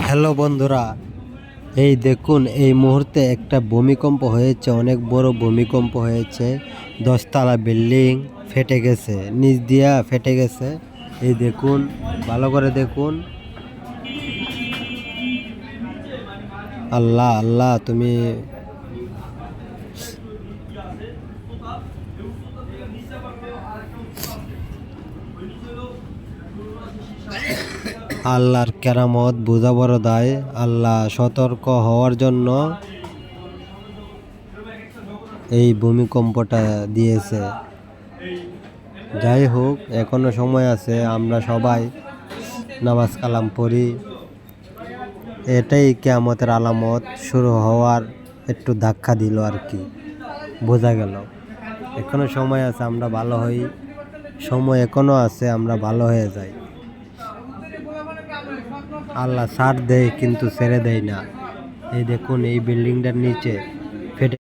Hello বন্ধুরা, এই দেখুন এই মুহূর্তে একটা ভূমিকম্প হয়েছে, অনেক বড় ভূমিকম্প হয়েছে। 10 তলা বিল্ডিং ফেটে গেছে, নিচ দিয়া ফেটে গেছে। এই দেখুন, ভালো করে দেখুন। আল্লাহ আল্লাহ, তুমি আল্লাহর কেরামত বোঝা বড় দায়। আল্লাহ সতর্ক হওয়ার জন্য এই ভূমিকম্পটা দিয়েছে। যাই হোক, এখনো সময় আছে, আমরা সবাই নামাজ কালাম পড়ি। এটাই কিয়ামতের আলামত শুরু হওয়ার একটু ধাক্কা দিল আর কি, বোঝা গেল। এখনো সময় আছে, আমরা ভালো হই। সময় এখনো আছে, আমরা ভালো হয়ে যাই। আল্লাহ ছাড় দেয় কিন্তু ছেড়ে দেয় না। এই দেখুন, এই বিল্ডিংটার নিচে ফেটে